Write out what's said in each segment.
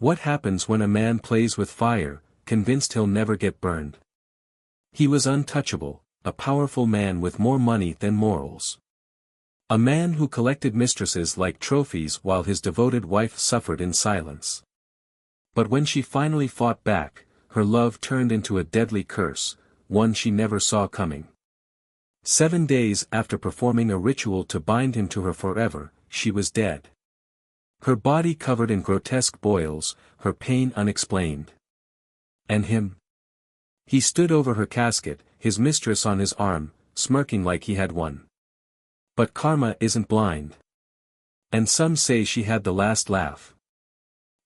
What happens when a man plays with fire, convinced he'll never get burned? He was untouchable, a powerful man with more money than morals. A man who collected mistresses like trophies while his devoted wife suffered in silence. But when she finally fought back, her love turned into a deadly curse, one she never saw coming. 7 days after performing a ritual to bind him to her forever, she was dead. Her body covered in grotesque boils, her pain unexplained. And him? He stood over her casket, his mistress on his arm, smirking like he had won. But karma isn't blind. And some say she had the last laugh.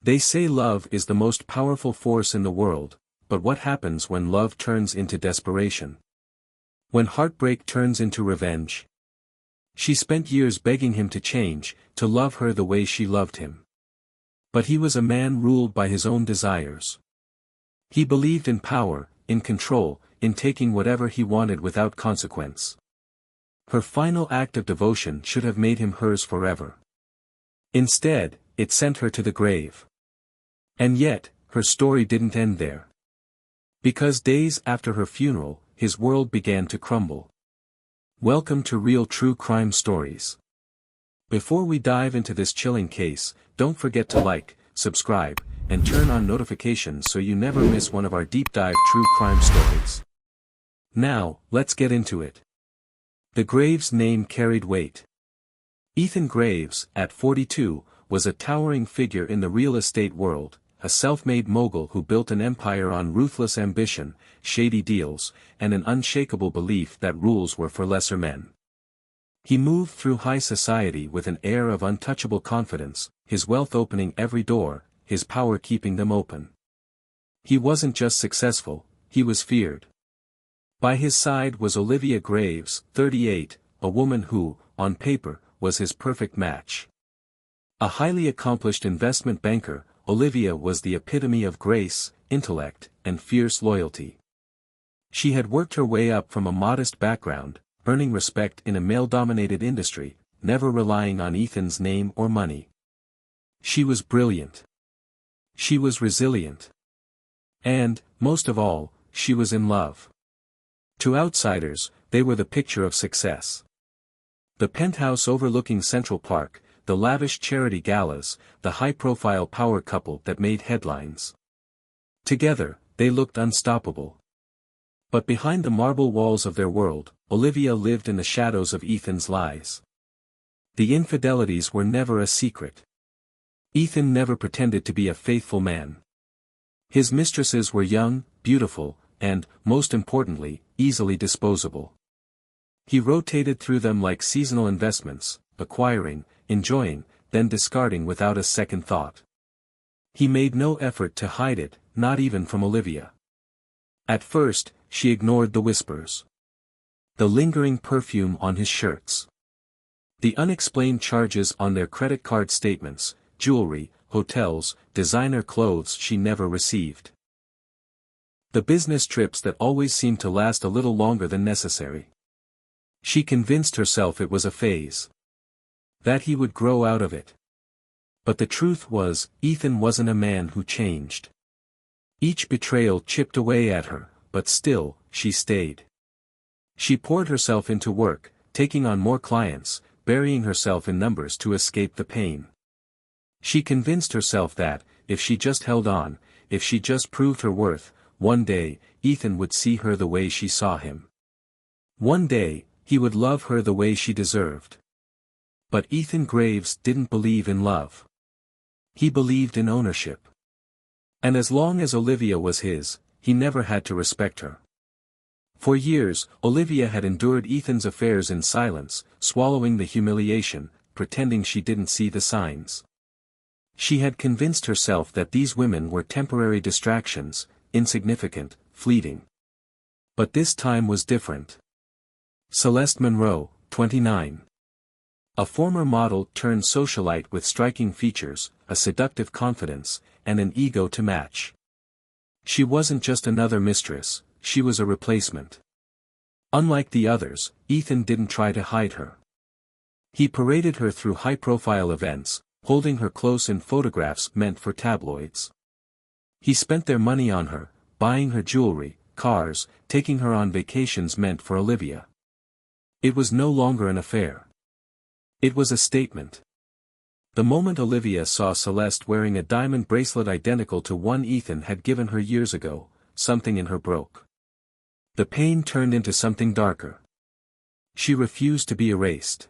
They say love is the most powerful force in the world, but what happens when love turns into desperation? When heartbreak turns into revenge? She spent years begging him to change, to love her the way she loved him. But he was a man ruled by his own desires. He believed in power, in control, in taking whatever he wanted without consequence. Her final act of devotion should have made him hers forever. Instead, it sent her to the grave. And yet, her story didn't end there. Because days after her funeral, his world began to crumble. Welcome to Real True Crime Stories. Before we dive into this chilling case, don't forget to like, subscribe, and turn on notifications so you never miss one of our deep dive true crime stories. Now, let's get into it. The Graves name carried weight. Ethan Graves, at 42, was a towering figure in the real estate world, a self-made mogul who built an empire on ruthless ambition, shady deals, and an unshakable belief that rules were for lesser men. He moved through high society with an air of untouchable confidence, his wealth opening every door, his power keeping them open. He wasn't just successful, he was feared. By his side was Olivia Graves, 38, a woman who, on paper, was his perfect match. A highly accomplished investment banker, Olivia was the epitome of grace, intellect, and fierce loyalty. She had worked her way up from a modest background, earning respect in a male-dominated industry, never relying on Ethan's name or money. She was brilliant. She was resilient. And, most of all, she was in love. To outsiders, they were the picture of success. The penthouse overlooking Central Park, the lavish charity galas, the high-profile power couple that made headlines. Together, they looked unstoppable. But behind the marble walls of their world, Olivia lived in the shadows of Ethan's lies. The infidelities were never a secret. Ethan never pretended to be a faithful man. His mistresses were young, beautiful, and, most importantly, easily disposable. He rotated through them like seasonal investments, acquiring, enjoying, then discarding without a second thought. He made no effort to hide it, not even from Olivia. At first, she ignored the whispers. The lingering perfume on his shirts. The unexplained charges on their credit card statements, jewelry, hotels, designer clothes she never received. The business trips that always seemed to last a little longer than necessary. She convinced herself it was a phase. That he would grow out of it. But the truth was, Ethan wasn't a man who changed. Each betrayal chipped away at her, but still, she stayed. She poured herself into work, taking on more clients, burying herself in numbers to escape the pain. She convinced herself that, if she just held on, if she just proved her worth, one day, Ethan would see her the way she saw him. One day, he would love her the way she deserved. But Ethan Graves didn't believe in love. He believed in ownership. And as long as Olivia was his, he never had to respect her. For years, Olivia had endured Ethan's affairs in silence, swallowing the humiliation, pretending she didn't see the signs. She had convinced herself that these women were temporary distractions, insignificant, fleeting. But this time was different. Celeste Monroe, 29. A former model turned socialite with striking features, a seductive confidence, and an ego to match. She wasn't just another mistress, she was a replacement. Unlike the others, Ethan didn't try to hide her. He paraded her through high-profile events, holding her close in photographs meant for tabloids. He spent their money on her, buying her jewelry, cars, taking her on vacations meant for Olivia. It was no longer an affair. It was a statement. The moment Olivia saw Celeste wearing a diamond bracelet identical to one Ethan had given her years ago, something in her broke. The pain turned into something darker. She refused to be erased.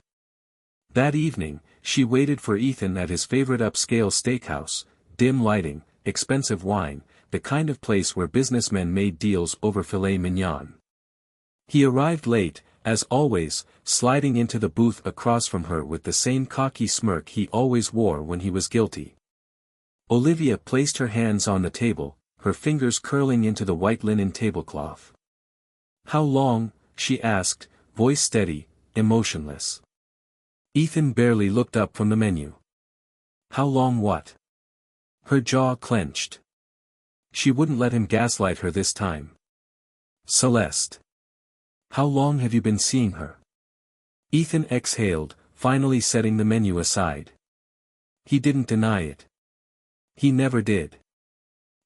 That evening, she waited for Ethan at his favorite upscale steakhouse, dim lighting, expensive wine, the kind of place where businessmen made deals over filet mignon. He arrived late, as always, sliding into the booth across from her with the same cocky smirk he always wore when he was guilty. Olivia placed her hands on the table, her fingers curling into the white linen tablecloth. "How long?" she asked, voice steady, emotionless. Ethan barely looked up from the menu. "How long what?" Her jaw clenched. She wouldn't let him gaslight her this time. "Celeste. How long have you been seeing her?" Ethan exhaled, finally setting the menu aside. He didn't deny it. He never did.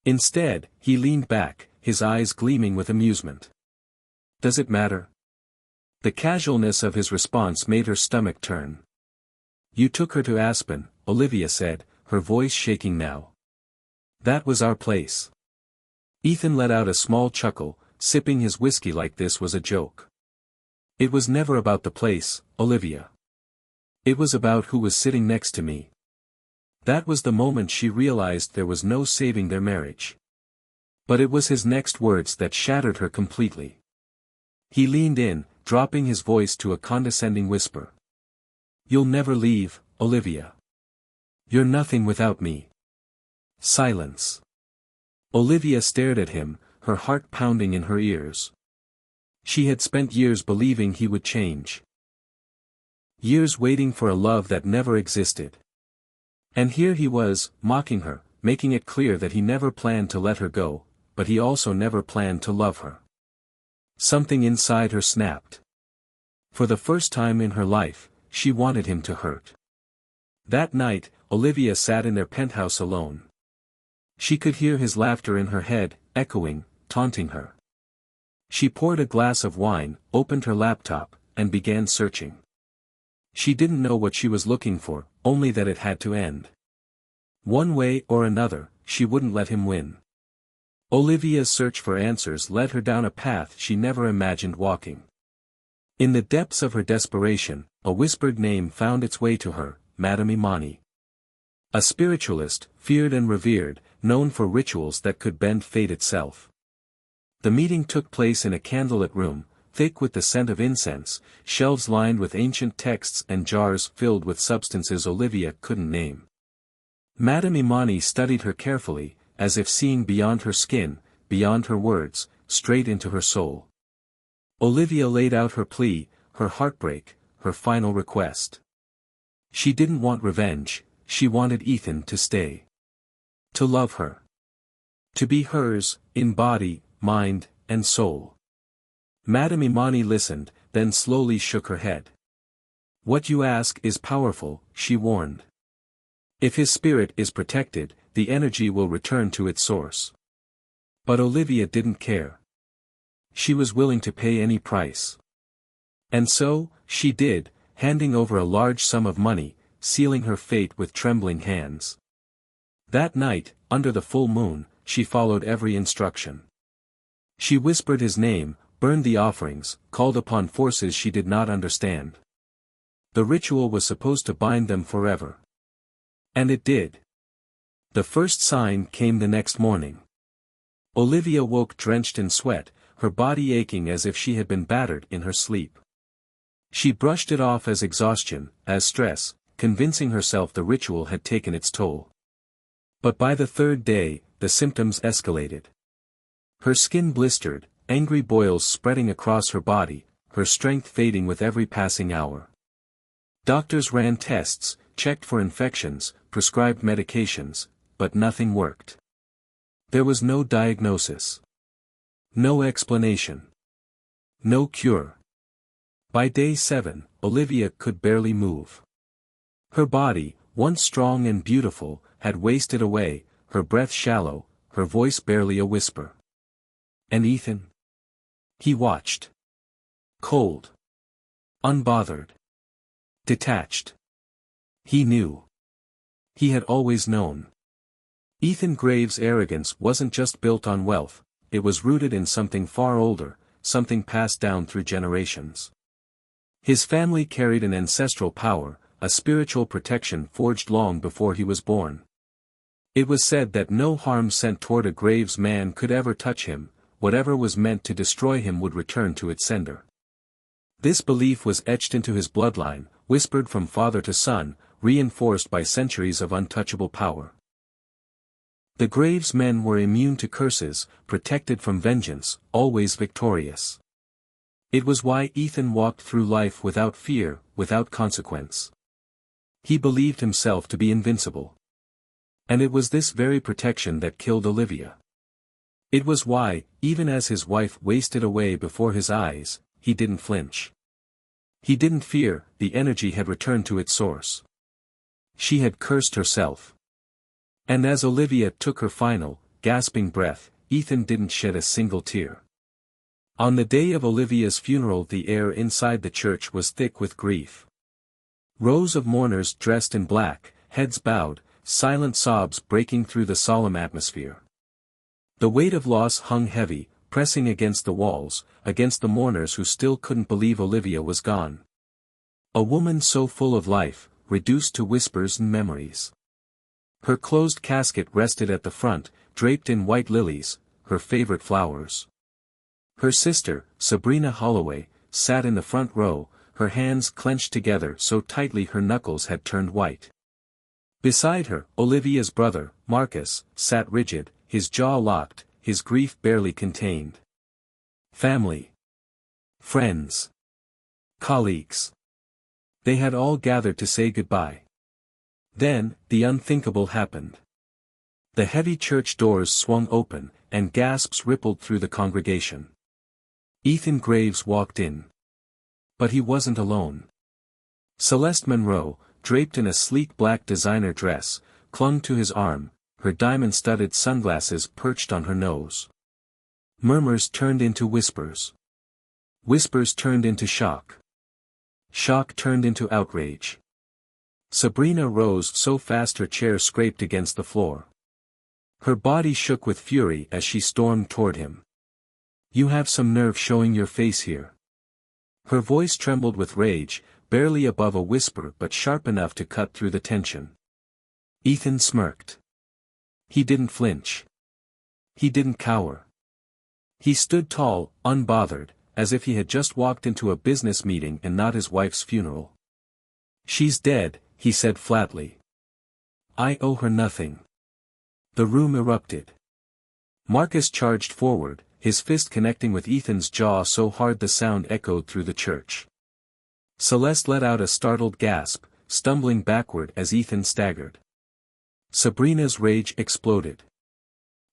Instead, he leaned back, his eyes gleaming with amusement. "Does it matter?" The casualness of his response made her stomach turn. "You took her to Aspen," Olivia said, her voice shaking now. "That was our place." Ethan let out a small chuckle, sipping his whiskey like this was a joke. "It was never about the place, Olivia. It was about who was sitting next to me." That was the moment she realized there was no saving their marriage. But it was his next words that shattered her completely. He leaned in, dropping his voice to a condescending whisper. "You'll never leave, Olivia. You're nothing without me." Silence. Olivia stared at him, her heart pounding in her ears. She had spent years believing he would change. Years waiting for a love that never existed. And here he was, mocking her, making it clear that he never planned to let her go, but he also never planned to love her. Something inside her snapped. For the first time in her life, she wanted him to hurt. That night, Olivia sat in their penthouse alone. She could hear his laughter in her head, echoing, taunting her. She poured a glass of wine, opened her laptop, and began searching. She didn't know what she was looking for, only that it had to end. One way or another, she wouldn't let him win. Olivia's search for answers led her down a path she never imagined walking. In the depths of her desperation, a whispered name found its way to her, Madame Imani. A spiritualist, feared and revered, known for rituals that could bend fate itself. The meeting took place in a candlelit room, thick with the scent of incense, shelves lined with ancient texts and jars filled with substances Olivia couldn't name. Madame Imani studied her carefully, as if seeing beyond her skin, beyond her words, straight into her soul. Olivia laid out her plea, her heartbreak, her final request. She didn't want revenge, she wanted Ethan to stay. To love her. To be hers, in body, mind, and soul. Madame Imani listened, then slowly shook her head. "What you ask is powerful," she warned. "If his spirit is protected, the energy will return to its source." But Olivia didn't care. She was willing to pay any price. And so, she did, handing over a large sum of money, sealing her fate with trembling hands. That night, under the full moon, she followed every instruction. She whispered his name, burned the offerings, called upon forces she did not understand. The ritual was supposed to bind them forever. And it did. The first sign came the next morning. Olivia woke drenched in sweat, her body aching as if she had been battered in her sleep. She brushed it off as exhaustion, as stress, convincing herself the ritual had taken its toll. But by the third day, the symptoms escalated. Her skin blistered, angry boils spreading across her body, her strength fading with every passing hour. Doctors ran tests, checked for infections, prescribed medications, but nothing worked. There was no diagnosis. No explanation. No cure. By day 7, Olivia could barely move. Her body, once strong and beautiful, had wasted away, her breath shallow, her voice barely a whisper. And Ethan? He watched. Cold. Unbothered. Detached. He knew. He had always known. Ethan Graves' arrogance wasn't just built on wealth, it was rooted in something far older, something passed down through generations. His family carried an ancestral power, a spiritual protection forged long before he was born. It was said that no harm sent toward a Graves man could ever touch him, whatever was meant to destroy him would return to its sender. This belief was etched into his bloodline, whispered from father to son, reinforced by centuries of untouchable power. The Graves men were immune to curses, protected from vengeance, always victorious. It was why Ethan walked through life without fear, without consequence. He believed himself to be invincible. And it was this very protection that killed Olivia. It was why, even as his wife wasted away before his eyes, he didn't flinch. He didn't fear, the energy had returned to its source. She had cursed herself. And as Olivia took her final, gasping breath, Ethan didn't shed a single tear. On the day of Olivia's funeral the air inside the church was thick with grief. Rows of mourners dressed in black, heads bowed, silent sobs breaking through the solemn atmosphere. The weight of loss hung heavy, pressing against the walls, against the mourners who still couldn't believe Olivia was gone. A woman so full of life, reduced to whispers and memories. Her closed casket rested at the front, draped in white lilies, her favorite flowers. Her sister, Sabrina Holloway, sat in the front row, her hands clenched together so tightly her knuckles had turned white. Beside her, Olivia's brother, Marcus, sat rigid, his jaw locked, his grief barely contained. Family. Friends. Colleagues. They had all gathered to say goodbye. Then, the unthinkable happened. The heavy church doors swung open, and gasps rippled through the congregation. Ethan Graves walked in. But he wasn't alone. Celeste Monroe, draped in a sleek black designer dress, clung to his arm, her diamond-studded sunglasses perched on her nose. Murmurs turned into whispers. Whispers turned into shock. Shock turned into outrage. Sabrina rose so fast her chair scraped against the floor. Her body shook with fury as she stormed toward him. "You have some nerve showing your face here." Her voice trembled with rage, barely above a whisper but sharp enough to cut through the tension. Ethan smirked. He didn't flinch. He didn't cower. He stood tall, unbothered, as if he had just walked into a business meeting and not his wife's funeral. "She's dead," he said flatly. "I owe her nothing." The room erupted. Marcus charged forward, his fist connecting with Ethan's jaw so hard the sound echoed through the church. Celeste let out a startled gasp, stumbling backward as Ethan staggered. Sabrina's rage exploded.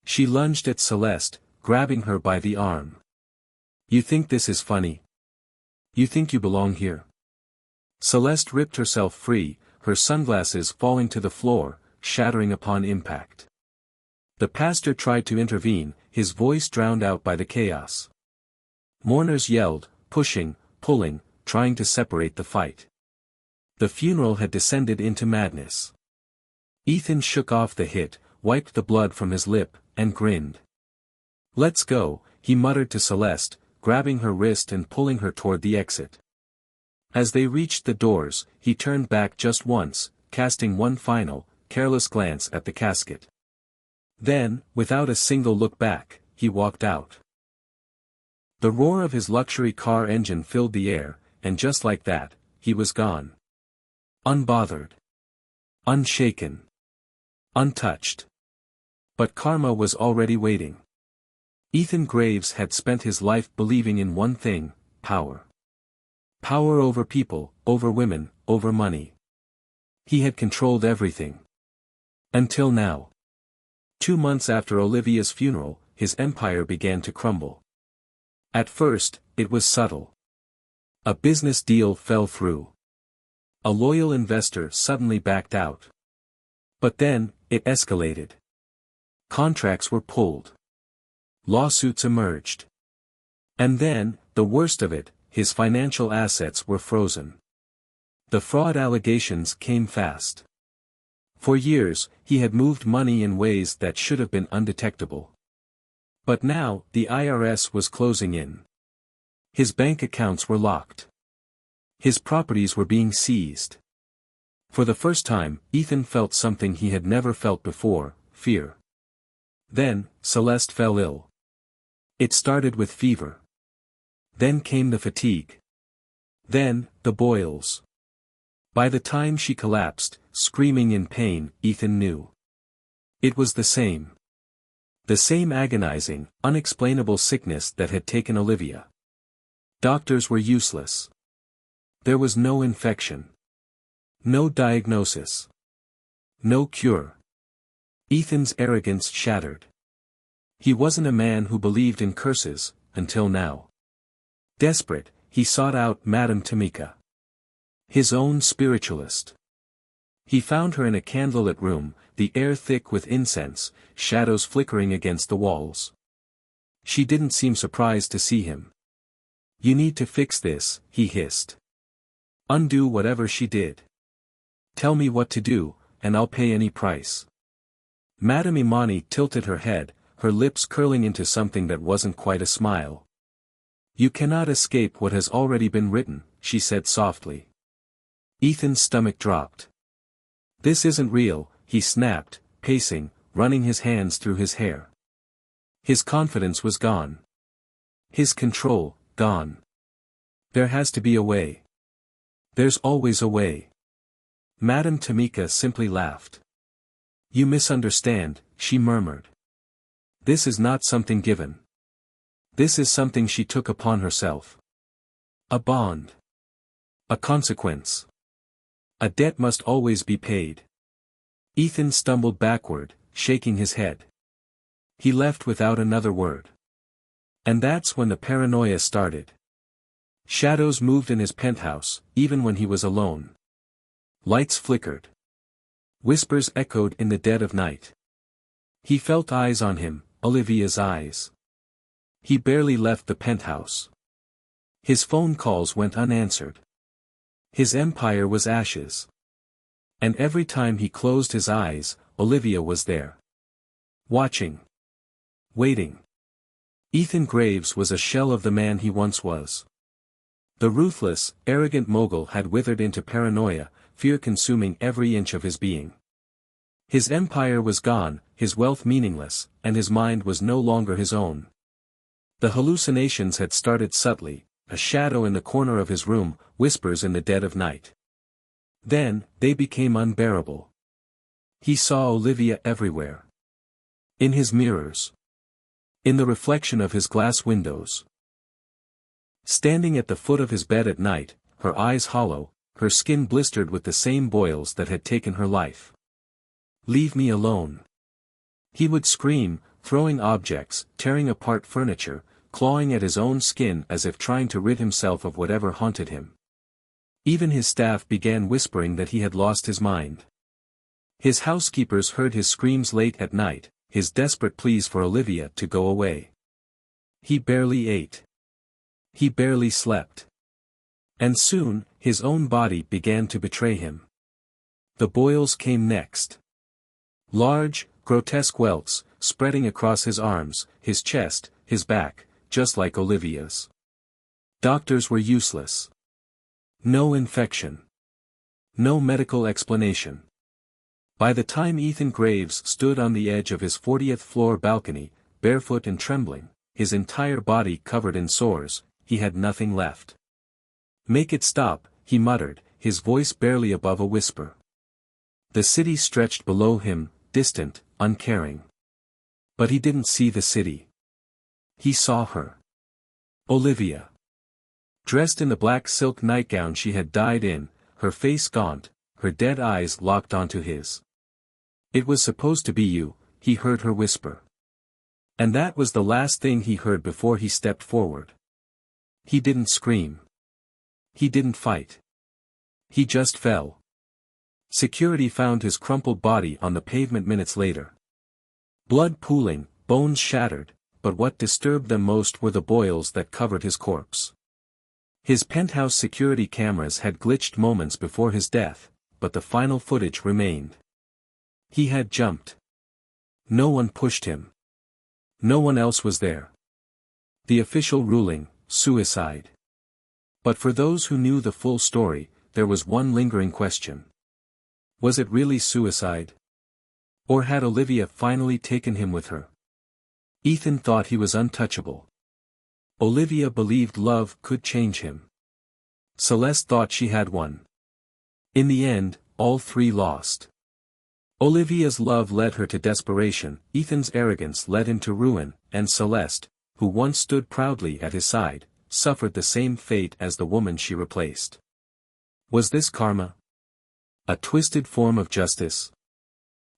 She lunged at Celeste, grabbing her by the arm. "You think this is funny? You think you belong here?" Celeste ripped herself free, her sunglasses falling to the floor, shattering upon impact. The pastor tried to intervene, his voice drowned out by the chaos. Mourners yelled, pushing, pulling, trying to separate the fight. The funeral had descended into madness. Ethan shook off the hit, wiped the blood from his lip, and grinned. "Let's go," he muttered to Celeste, grabbing her wrist and pulling her toward the exit. As they reached the doors, he turned back just once, casting one final, careless glance at the casket. Then, without a single look back, he walked out. The roar of his luxury car engine filled the air, and just like that, he was gone. Unbothered. Unshaken. Untouched. But karma was already waiting. Ethan Graves had spent his life believing in one thing: power. Power over people, over women, over money. He had controlled everything. Until now. 2 months after Olivia's funeral, his empire began to crumble. At first, it was subtle. A business deal fell through. A loyal investor suddenly backed out. But then, it escalated. Contracts were pulled. Lawsuits emerged. And then, the worst of it, his financial assets were frozen. The fraud allegations came fast. For years, he had moved money in ways that should have been undetectable. But now, the IRS was closing in. His bank accounts were locked. His properties were being seized. For the first time, Ethan felt something he had never felt before, fear. Then, Celeste fell ill. It started with fever. Then came the fatigue. Then, the boils. By the time she collapsed, screaming in pain, Ethan knew. It was the same. The same agonizing, unexplainable sickness that had taken Olivia. Doctors were useless. There was no infection. No diagnosis. No cure. Ethan's arrogance shattered. He wasn't a man who believed in curses, until now. Desperate, he sought out Madame Tamika. His own spiritualist. He found her in a candlelit room, the air thick with incense, shadows flickering against the walls. She didn't seem surprised to see him. "You need to fix this," he hissed. "Undo whatever she did. Tell me what to do, and I'll pay any price." Madame Imani tilted her head, her lips curling into something that wasn't quite a smile. "You cannot escape what has already been written," she said softly. Ethan's stomach dropped. "This isn't real," he snapped, pacing, running his hands through his hair. His confidence was gone. His control, gone. "There has to be a way. There's always a way." Madame Tamika simply laughed. "You misunderstand," she murmured. "This is not something given. This is something she took upon herself. A bond. A consequence. A debt must always be paid." Ethan stumbled backward, shaking his head. He left without another word. And that's when the paranoia started. Shadows moved in his penthouse, even when he was alone. Lights flickered. Whispers echoed in the dead of night. He felt eyes on him, Olivia's eyes. He barely left the penthouse. His phone calls went unanswered. His empire was ashes. And every time he closed his eyes, Olivia was there. Watching. Waiting. Ethan Graves was a shell of the man he once was. The ruthless, arrogant mogul had withered into paranoia, fear consuming every inch of his being. His empire was gone, his wealth meaningless, and his mind was no longer his own. The hallucinations had started subtly, a shadow in the corner of his room, whispers in the dead of night. Then, they became unbearable. He saw Olivia everywhere. In his mirrors. In the reflection of his glass windows. Standing at the foot of his bed at night, her eyes hollow, her skin blistered with the same boils that had taken her life. "Leave me alone." He would scream, throwing objects, tearing apart furniture, clawing at his own skin as if trying to rid himself of whatever haunted him. Even his staff began whispering that he had lost his mind. His housekeepers heard his screams late at night, his desperate pleas for Olivia to go away. He barely ate. He barely slept. And soon, his own body began to betray him. The boils came next. Large, grotesque welts, spreading across his arms, his chest, his back, just like Olivia's. Doctors were useless. No infection. No medical explanation. By the time Ethan Graves stood on the edge of his 40th floor balcony, barefoot and trembling, his entire body covered in sores, he had nothing left. "Make it stop," he muttered, his voice barely above a whisper. The city stretched below him, distant, uncaring. But he didn't see the city. He saw her. Olivia. Dressed in the black silk nightgown she had died in, her face gaunt, her dead eyes locked onto his. "It was supposed to be you," he heard her whisper. And that was the last thing he heard before he stepped forward. He didn't scream. He didn't fight. He just fell. Security found his crumpled body on the pavement minutes later. Blood pooling, bones shattered, but what disturbed them most were the boils that covered his corpse. His penthouse security cameras had glitched moments before his death, but the final footage remained. He had jumped. No one pushed him. No one else was there. The official ruling, suicide. But for those who knew the full story, there was one lingering question. Was it really suicide? Or had Olivia finally taken him with her? Ethan thought he was untouchable. Olivia believed love could change him. Celeste thought she had one. In the end, all three lost. Olivia's love led her to desperation, Ethan's arrogance led him to ruin, and Celeste, who once stood proudly at his side, suffered the same fate as the woman she replaced. Was this karma? A twisted form of justice?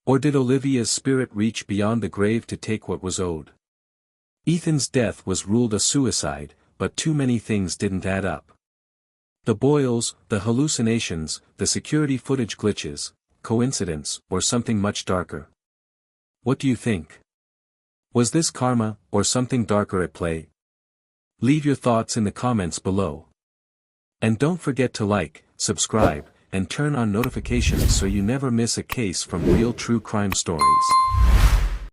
Or did Olivia's spirit reach beyond the grave to take what was owed? Ethan's death was ruled a suicide, but too many things didn't add up. The boils, the hallucinations, the security footage glitches, coincidence, or something much darker? What do you think? Was this karma, or something darker at play? Leave your thoughts in the comments below. And don't forget to like, subscribe, and turn on notifications so you never miss a case from real true crime stories.